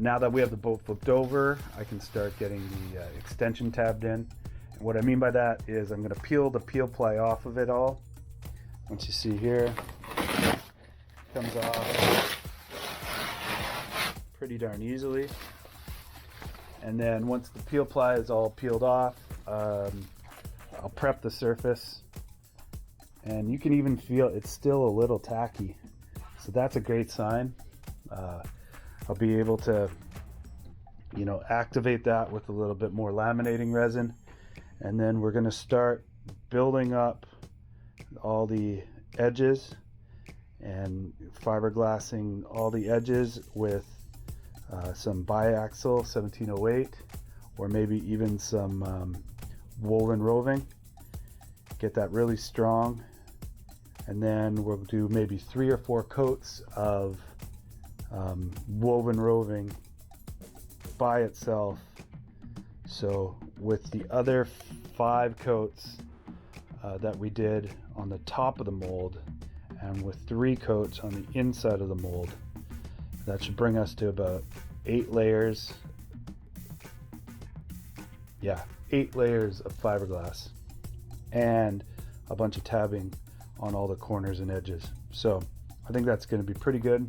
Now that we have the boat flipped over, I can start getting the extension tabbed in. And what I mean by that is I'm going to peel the peel ply off of it all. Once you see here, it comes off pretty darn easily. And then once the peel ply is all peeled off, I'll prep the surface, and you can even feel it's still a little tacky, so that's a great sign. I'll be able to, activate that with a little bit more laminating resin, and then we're going to start building up all the edges and fiberglassing all the edges with some biaxial 1708, or maybe even some woven roving. Get that really strong, and then we'll do maybe 3 or 4 coats of woven roving by itself. So with the other 5 coats that we did on the top of the mold, and with 3 coats on the inside of the mold, that should bring us to about 8 layers. Yeah, 8 layers of fiberglass and a bunch of tabbing on all the corners and edges. So I think that's going to be pretty good.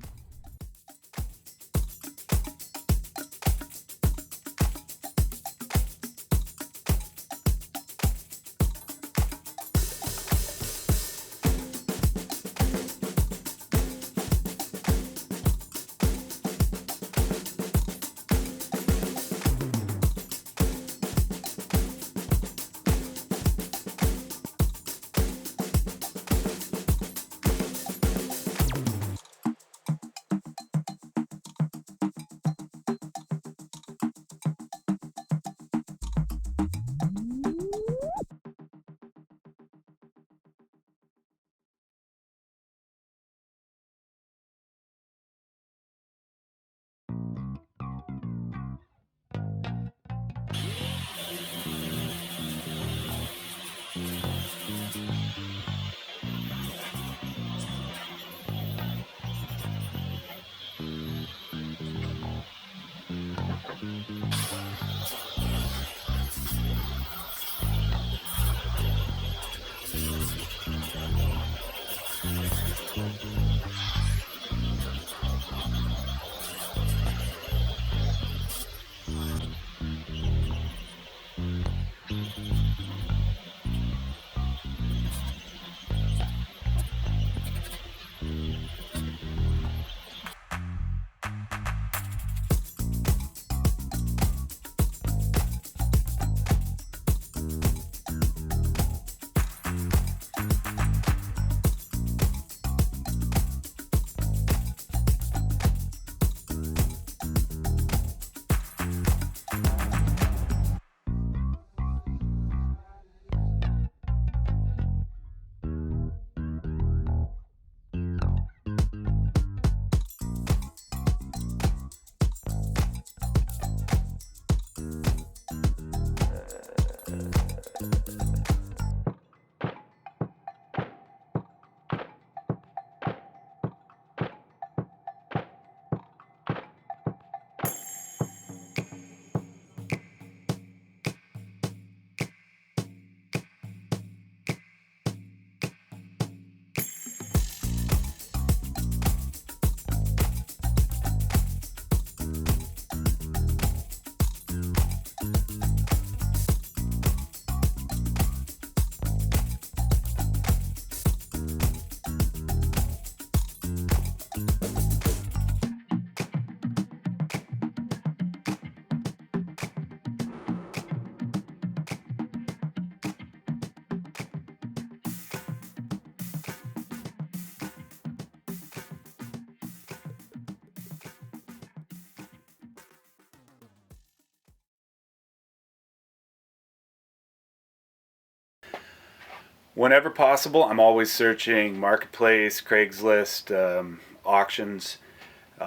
Whenever possible, I'm always searching Marketplace, Craigslist, auctions,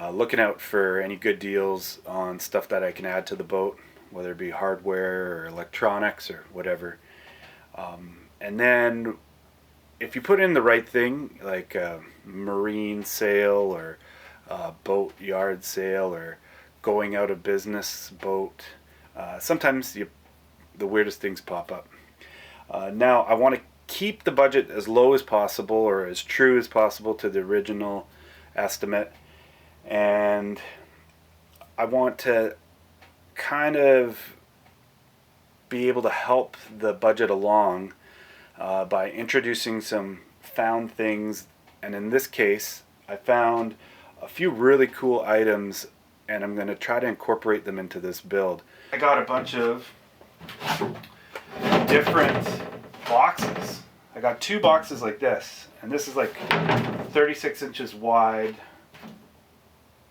looking out for any good deals on stuff that I can add to the boat, whether it be hardware or electronics or whatever. And then if you put in the right thing, like a marine sale or a boat yard sale or going out of business boat. Sometimes the weirdest things pop up. Now I want to keep the budget as low as possible, or as true as possible to the original estimate, and I want to kind of be able to help the budget along by introducing some found things. And in this case, I found a few really cool items, and I'm going to try to incorporate them into this build. I got a bunch of different boxes. I got 2 boxes like this, and this is like 36 inches wide,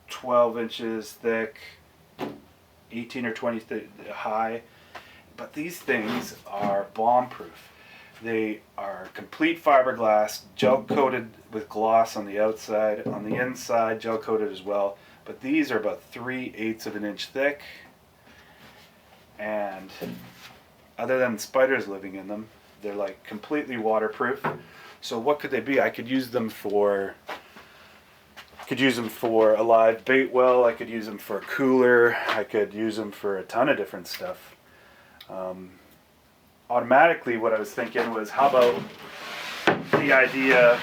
12 inches thick, 18 or 20 high. But these things are bomb-proof. They are complete fiberglass, gel-coated with gloss on the outside. On the inside, gel-coated as well. But these are about 3/8 of an inch thick. And other than spiders living in them, they're like completely waterproof. So what could they be? I could use them for a live bait well. I could use them for a cooler. I could use them for a ton of different stuff. Automatically what I was thinking was, how about the idea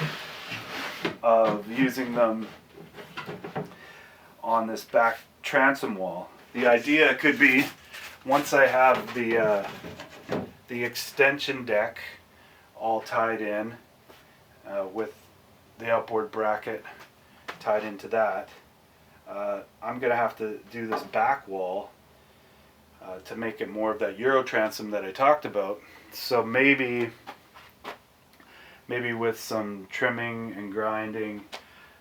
of using them on this back transom wall. The idea could be, once I have the extension deck all tied in with the outboard bracket tied into that, I'm going to have to do this back wall to make it more of that Euro transom that I talked about. So maybe with some trimming and grinding,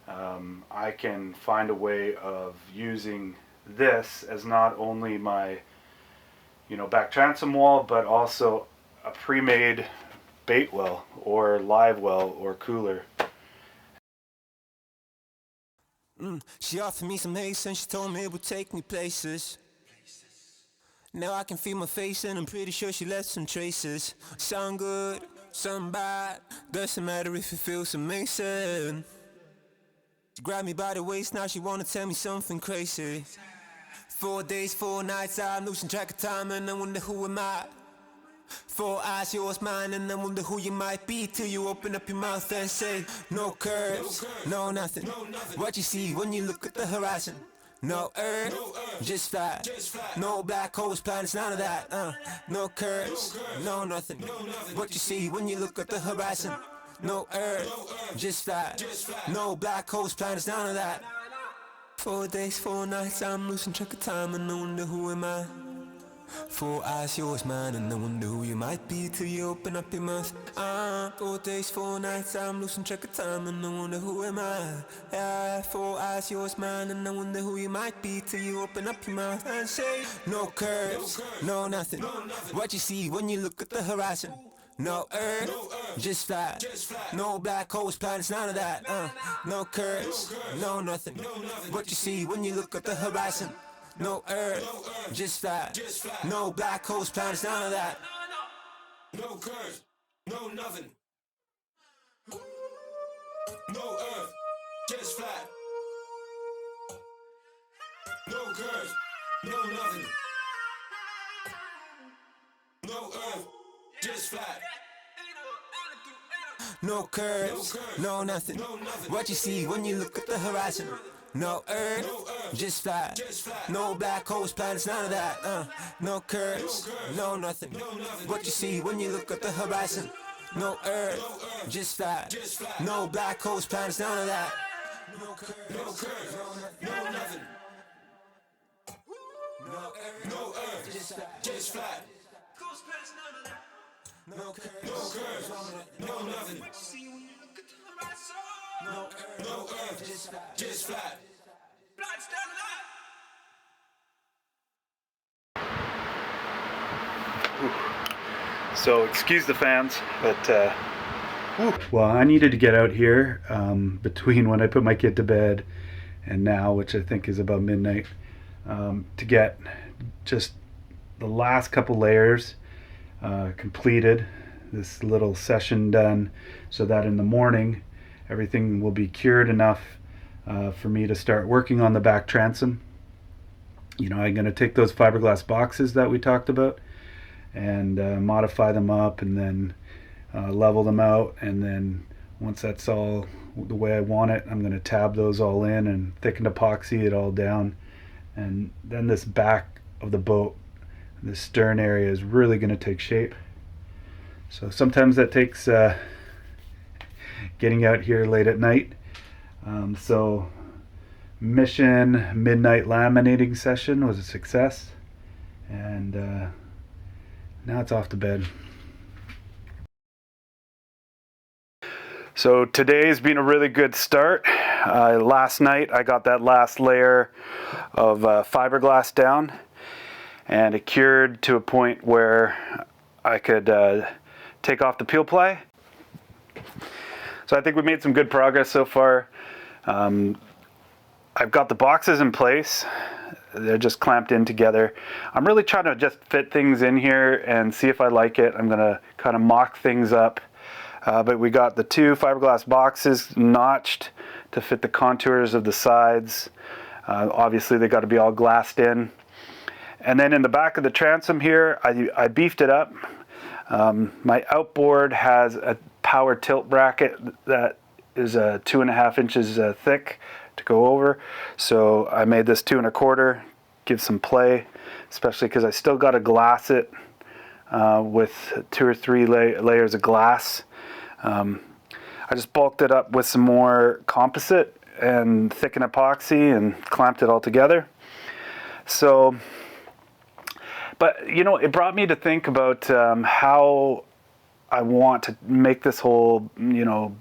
I can find a way of using this as not only my back transom wall, but also a pre-made bait well or live well or cooler. She offered me some ace and she told me it would take me places. Now I can feel my face and I'm pretty sure she left some traces. Some good, some bad, doesn't matter if it feels amazing. She grabbed me by the waist, now she wanna tell me something crazy. 4 days, 4 nights, I'm losing track of time and I wonder who am I. 4 eyes, yours, mine, and I wonder who you might be till you open up your mouth and say, no curves, no nothing. What you see when you look at the horizon? No earth, just flat. No black holes, planets, none of that. No curves, no nothing. What you see when you look at the horizon? No earth, just flat. No black holes, planets, none of that. 4 days, 4 nights, I'm losing track of time and I wonder who am I. 4 eyes, yours, mine, and I wonder who you might be till you open up your mouth. 4 days, 4 nights, I'm losing track of time and I wonder who am I. Yeah, 4 eyes, yours, mine, and I wonder who you might be till you open up your mouth and say, no curves, no nothing. What you see when you look at the horizon? No earth, just flat. No black holes, planets, none of that. No curves, no nothing. What you see when you look at the horizon? No earth, just flat. No black holes, planets, none of that. No curves, no nothing. No earth, just flat. No curves, no nothing. No earth, just flat. No curves, no nothing. What you see when you look at the horizon? No earth, just flat. No black holes, planets, none of that. No curves, no nothing. What you see when you look at the horizon? No earth, just flat. No black holes, planets, none of that. No curves, no nothing. No earth, just flat. No curves, no nothing. No earth, just flat. So excuse the fans, but well, I needed to get out here between when I put my kid to bed and now, which I think is about midnight, to get just the last couple layers completed, this little session done, so that in the morning everything will be cured enough for me to start working on the back transom. I'm going to take those fiberglass boxes that we talked about and modify them up, and then level them out, and then once that's all the way I want it, I'm going to tab those all in and thicken epoxy it all down. And then this back of the boat, this stern area, is really going to take shape. So sometimes that takes getting out here late at night. So mission midnight laminating session was a success, and now it's off to bed. So today's been a really good start. Last night I got that last layer of fiberglass down, and it cured to a point where I could take off the peel ply. So I think we made some good progress so far. I've got the boxes in place. They're just clamped in together. I'm really trying to just fit things in here and see if I like it. I'm gonna kind of mock things up. But we got the 2 fiberglass boxes notched to fit the contours of the sides. Obviously they got to be all glassed in. And then in the back of the transom here, I beefed it up. My outboard has a power tilt bracket that is 2.5 inches thick to go over. So I made this 2 1/4, give some play, especially because I still got to glass it with 2 or 3 layers of glass. I just bulked it up with some more composite and thicken epoxy and clamped it all together. So, but it brought me to think about how I want to make this whole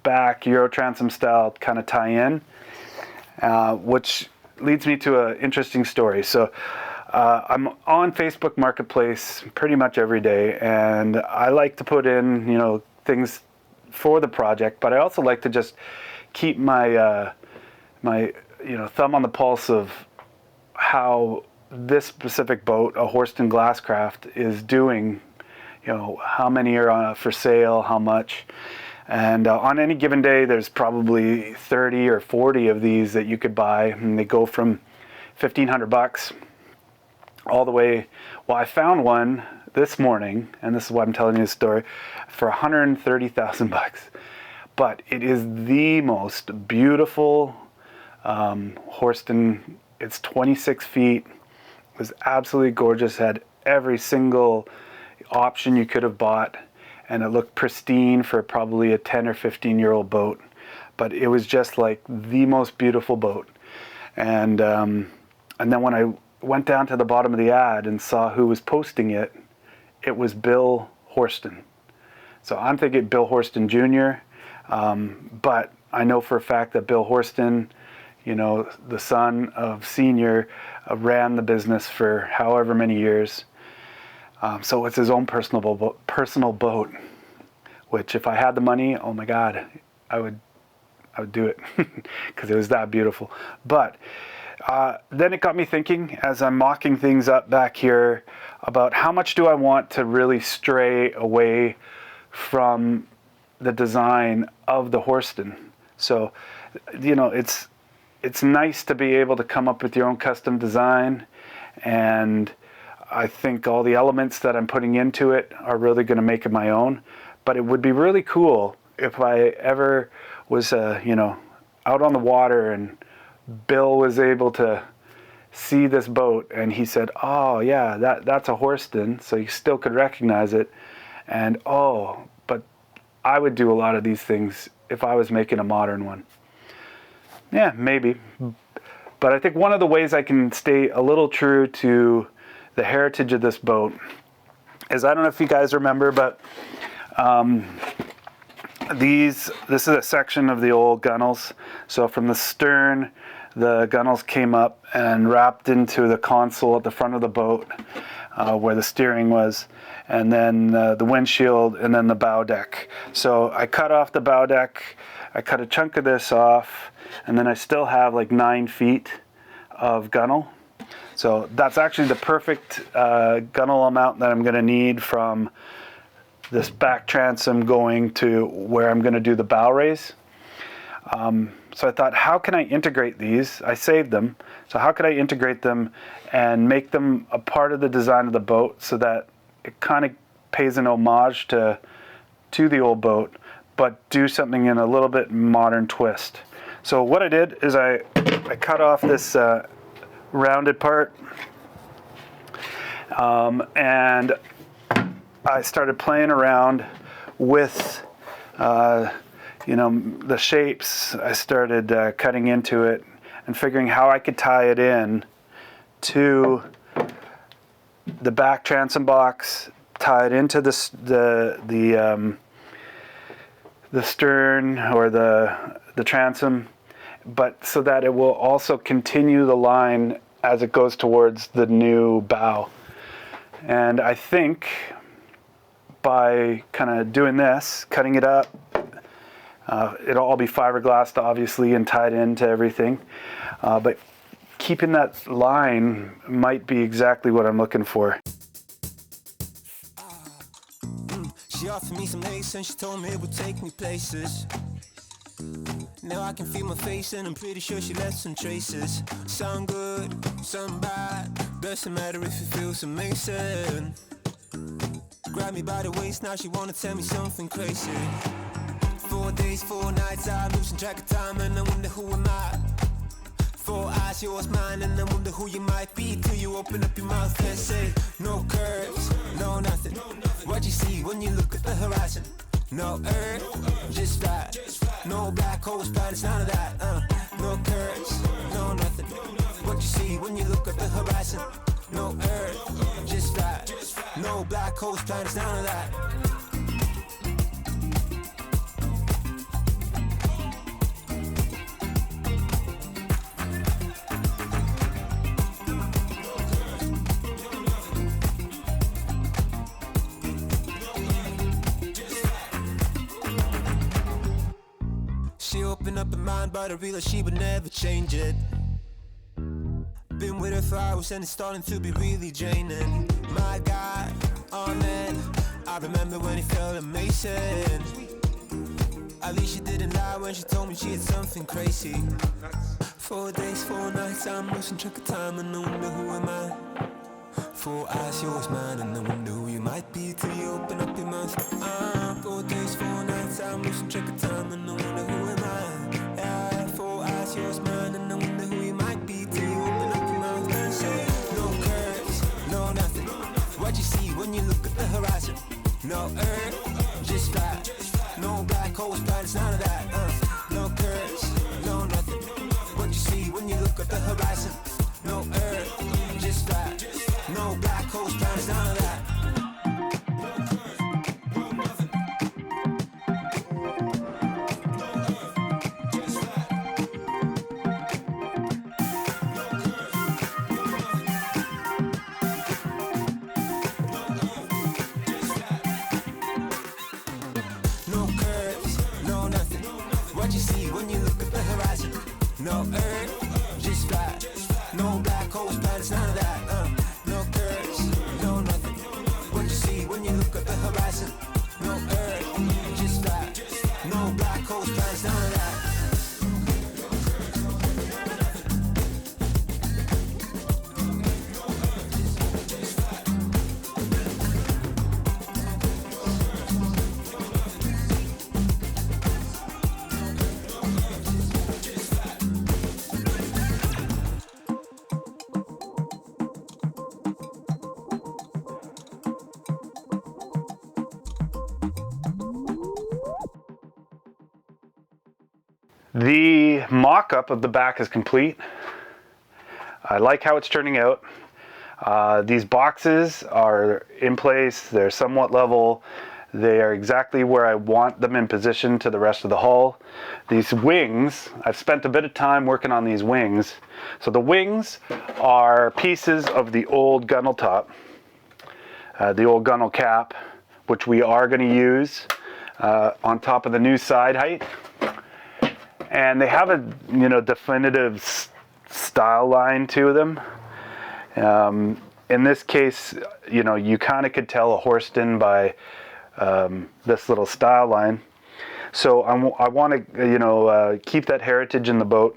back Euro transom style kind of tie in, which leads me to an interesting story. So I'm on Facebook Marketplace pretty much every day, and I like to put in things for the project, but I also like to just keep my my thumb on the pulse of how this specific boat, a Horston Glasscraft, is doing. How many are for sale, how much, and on any given day there's probably 30 or 40 of these that you could buy, and they go from $1,500 all the way. Well, I found one this morning, and this is why I'm telling you this story, for $130,000. But it is the most beautiful Horston. It's 26 feet. It was absolutely gorgeous. Had every single option you could have bought, and it looked pristine for probably a 10 or 15-year-old boat. But it was just like the most beautiful boat. And then when I went down to the bottom of the ad and saw who was posting it, it was Bill Horston. So I'm thinking Bill Horston Jr., but I know for a fact that Bill Horston, the son of Senior, ran the business for however many years. So it's his own personal boat, which if I had the money, oh my God, I would do it because it was that beautiful. But then it got me thinking, as I'm mocking things up back here, about how much do I want to really stray away from the design of the Horston. So, it's nice to be able to come up with your own custom design, and I think all the elements that I'm putting into it are really going to make it my own. But it would be really cool if I ever was, out on the water and Bill was able to see this boat and he said, oh yeah, that's a Horston, so you still could recognize it. And but I would do a lot of these things if I was making a modern one. Yeah, maybe. But I think one of the ways I can stay a little true to the heritage of this boat is, I don't know if you guys remember, but this is a section of the old gunnels. So from the stern, the gunnels came up and wrapped into the console at the front of the boat, where the steering was, and then the windshield, and then the bow deck. So I cut off the bow deck, I cut a chunk of this off, and then I still have like 9 feet of gunnel. So that's actually the perfect gunnel amount that I'm going to need from this back transom going to where I'm going to do the bow raise. So I thought, how can I integrate these? I saved them. So how could I integrate them and make them a part of the design of the boat so that it kind of pays an homage to the old boat, but do something in a little bit modern twist. So what I did is I cut off this rounded part, and I started playing around with the shapes. I started cutting into it and figuring how I could tie it in to the back transom box, tie it into the stern or the transom, but so that it will also continue the line as it goes towards the new bow. And I think by kind of doing this, cutting it up, it'll all be fiberglassed obviously and tied into everything, but keeping that line might be exactly what I'm looking for. She offered me some lace and she told me it would take me places. Now I can feel my face and I'm pretty sure she left some traces. Some good, some bad, doesn't matter if it feels amazing. Grab me by the waist, now she wanna tell me something crazy. 4 days, 4 nights, I'm losing track of time and I wonder who am I. 4 eyes, yours, mine, and I wonder who you might be till you open up your mouth and say, no curves, no nothing. What you see when you look at the horizon? No earth, just flat. No black holes, planets, none of that. No curves, no nothing. What you see when you look at the horizon? No earth, just flat. No black holes, planets, none of that. She opened up her mind, but I realized she would never change it. Been with her for hours and it's starting to be really draining. My God, oh man, I remember when it felt amazing. At least she didn't lie when she told me she had something crazy. 4 days, 4 nights, I'm losing track of time and I wonder who am I. 4 eyes, yours, mine, and I wonder who you might be till you open up your mouth. 4 days, 4 nights, I'm losing track of time and I wonder who am I. Yeah, 4 eyes, yours, mine, and I wonder who you might be till you open up your mouth and say, no curves, no nothing. What you see when you look at the horizon? No earth, just flat. No black holes, planets, none of that. No curves, no nothing. What you see when you look at the horizon? No earth, just flat. No black holes, planets, none of that. No curves, no nothing. What you see when you look at the horizon? No earth, just flat. No black holes, planets, none of that. No curves, no nothing. What you see when you look at the horizon? No earth, just flat. No black holes, planets, none of that. The mock-up of the back is complete. I like how it's turning out. These boxes are in place, they're somewhat level, they are exactly where I want them in position to the rest of the hull. These wings, I've spent a bit of time working on these wings. So the wings are pieces of the old gunnel top, the old gunnel cap, which we are going to use on top of the new side height. And they have a definitive style line to them. In this case, you kind of could tell a Horston by this little style line. So I want to, keep that heritage in the boat.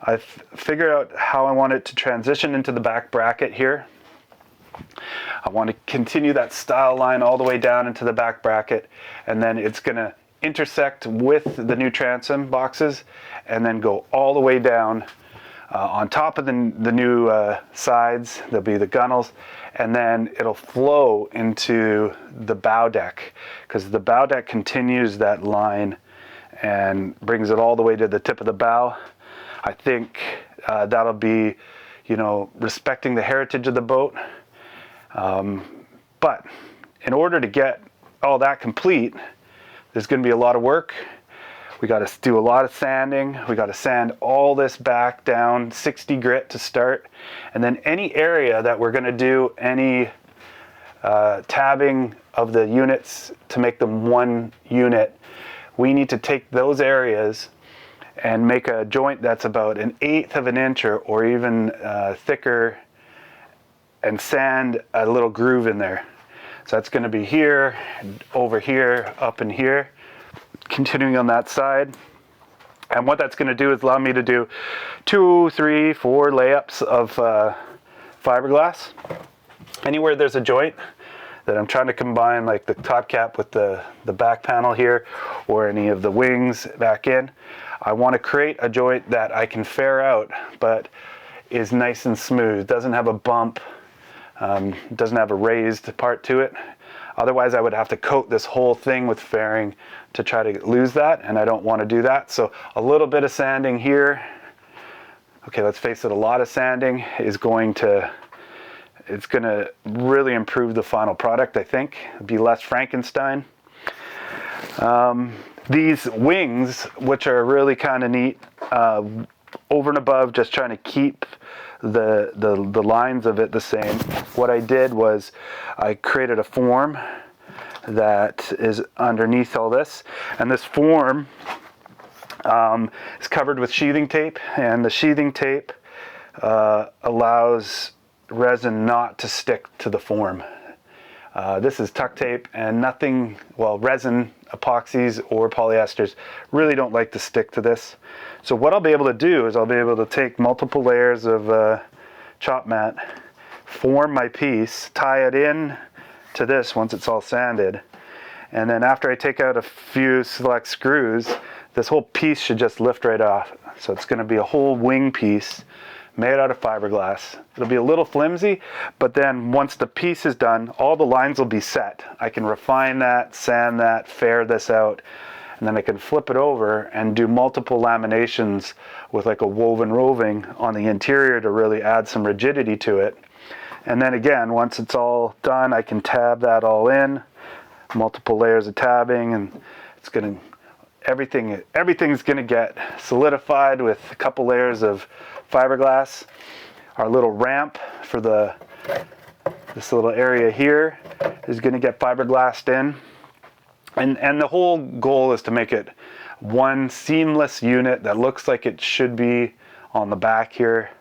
I've figured out how I want it to transition into the back bracket here. I want to continue that style line all the way down into the back bracket, and then it's going to intersect with the new transom boxes and then go all the way down on top of the new sides. There'll be the gunnels, and then it'll flow into the bow deck, because the bow deck continues that line and brings it all the way to the tip of the bow. I think that'll be, respecting the heritage of the boat. But in order to get all that complete, there's going to be a lot of work. We got to do a lot of sanding. We got to sand all this back down 60 grit to start. And then any area that we're going to do any tabbing of the units to make them one unit, we need to take those areas and make a joint that's about 1/8 of an inch or even thicker, and sand a little groove in there. So that's going to be here, over here, up in here, continuing on that side. And what that's going to do is allow me to do 2, 3, 4 layups of fiberglass. Anywhere there's a joint that I'm trying to combine, like the top cap with the back panel here, or any of the wings back in, I want to create a joint that I can fare out, but is nice and smooth, doesn't have a bump, doesn't have a raised part to it. Otherwise I would have to coat this whole thing with fairing to try to lose that, and I don't want to do that. So a little bit of sanding here. Okay, let's face it, a lot of sanding is going to really improve the final product, I think. It'd be less Frankenstein. These wings, which are really kind of neat, over and above just trying to keep the lines of it the same, what I did was I created a form that is underneath all this, and this form is covered with sheathing tape, and the sheathing tape allows resin not to stick to the form. This is tuck tape, and resin, epoxies or polyesters really don't like to stick to this. So what I'll be able to do is I'll be able to take multiple layers of chop mat, form my piece, tie it in to this once it's all sanded, and then after I take out a few select screws, this whole piece should just lift right off. So it's going to be a whole wing piece made out of fiberglass. It'll be a little flimsy, but then once the piece is done, all the lines will be set. I can refine that, sand that, fair this out, and then I can flip it over and do multiple laminations with like a woven roving on the interior to really add some rigidity to it. And then again, once it's all done, I can tab that all in, multiple layers of tabbing, and it's going to, everything's going to get solidified with a couple layers of fiberglass. Our little ramp for this little area here is going to get fiberglassed in, and the whole goal is to make it one seamless unit that looks like it should be on the back here.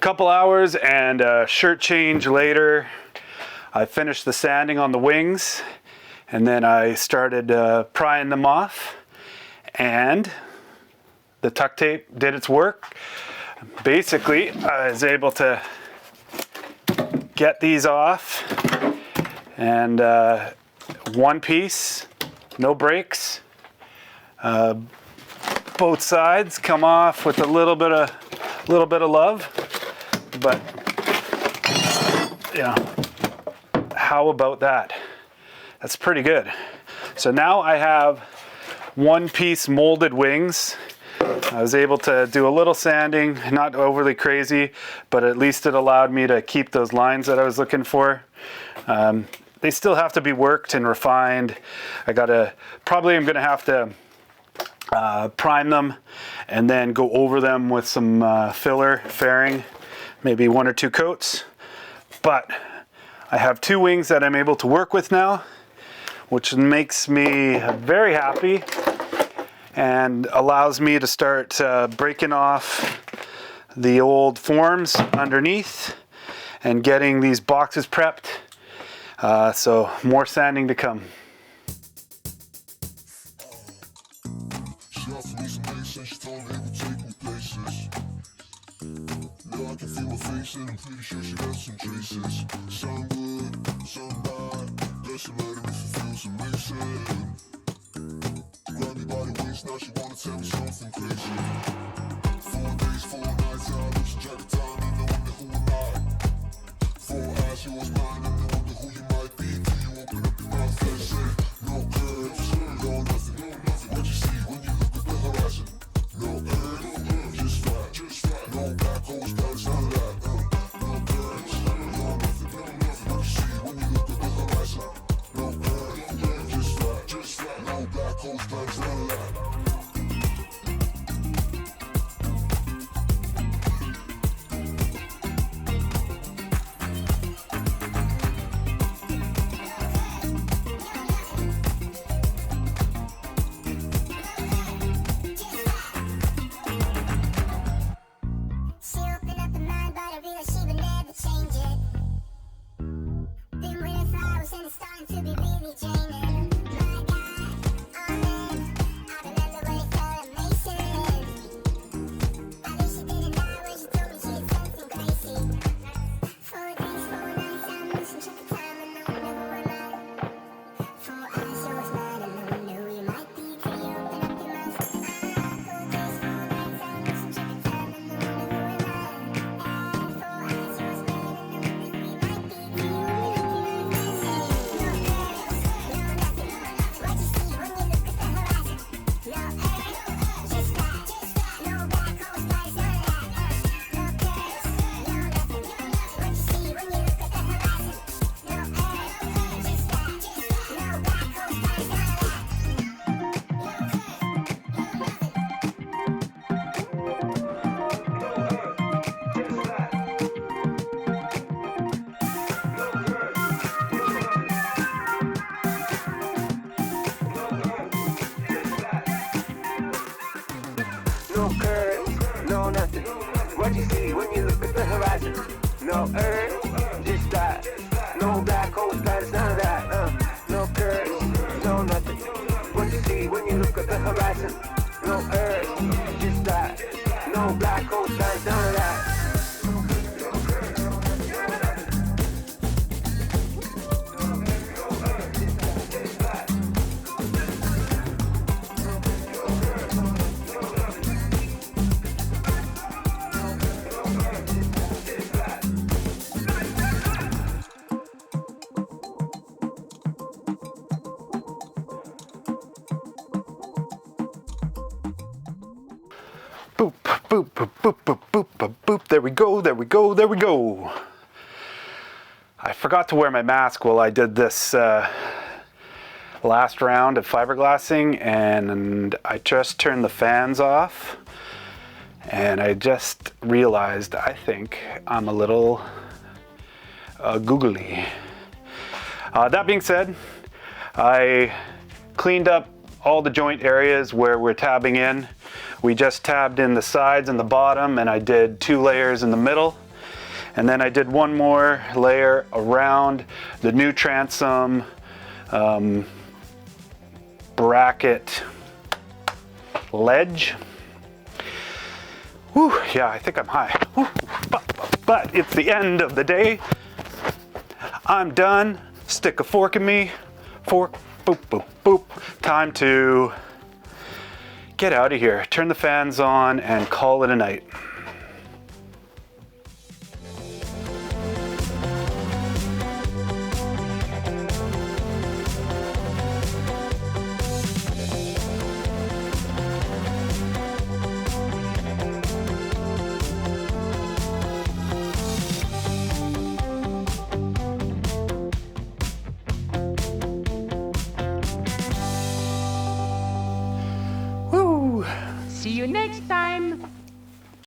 Couple hours and a shirt change later, I finished the sanding on the wings, and then I started prying them off, and the tuck tape did its work. Basically, I was able to get these off, and one piece, no breaks. Both sides come off with a little bit of love, but you know, how about that? That's pretty good. So now I have one piece molded wings. I was able to do a little sanding, not overly crazy, but at least it allowed me to keep those lines that I was looking for. They still have to be worked and refined. I'm gonna have to prime them and then go over them with some filler fairing, maybe 1 or 2 coats. But I have 2 wings that I'm able to work with now, which makes me very happy and allows me to start breaking off the old forms underneath and getting these boxes prepped. So more sanding to come. I can feel my face and I'm pretty sure she got some traces. Sound good, sound bad, doesn't matter if it feels amazing. Grab me by the waist, now she wanna tell me something crazy. 4 days, 4 nights, I lose track of time and I wonder who am I. 4 eyes, yours mine, and I wonder who you might be till you open up your mouth and say, no curves, no nothing, what you see when you look at the horizon. No earth, just flat, no black holes, that's none of that. No birds, no nothing, what you see when you look at the horizon. No earth, just flat, no black holes, that's none of that. No curves, no nothing. What you see when you look at the horizon. No earth, just that. No black holes, that's none of that. No curves, no nothing. What you see when you look at the horizon. No earth, just that. No black holes, that's none of that. Boop, boop, boop, boop, boop, boop, boop, boop. There we go, there we go, there we go. I forgot to wear my mask while I did this last round of fiberglassing, and I just turned the fans off, and I just realized I think I'm a little googly. That being said, I cleaned up all the joint areas where we're tabbing in. We just tabbed in the sides and the bottom, and I did 2 layers in the middle. And then I did one more layer around the new transom bracket ledge. Whew, yeah, I think I'm high. Whew, but it's the end of the day. I'm done. Stick a fork in me. Fork, boop, boop, boop. Time to get out of here. Turn the fans on and call it a night. See you next time.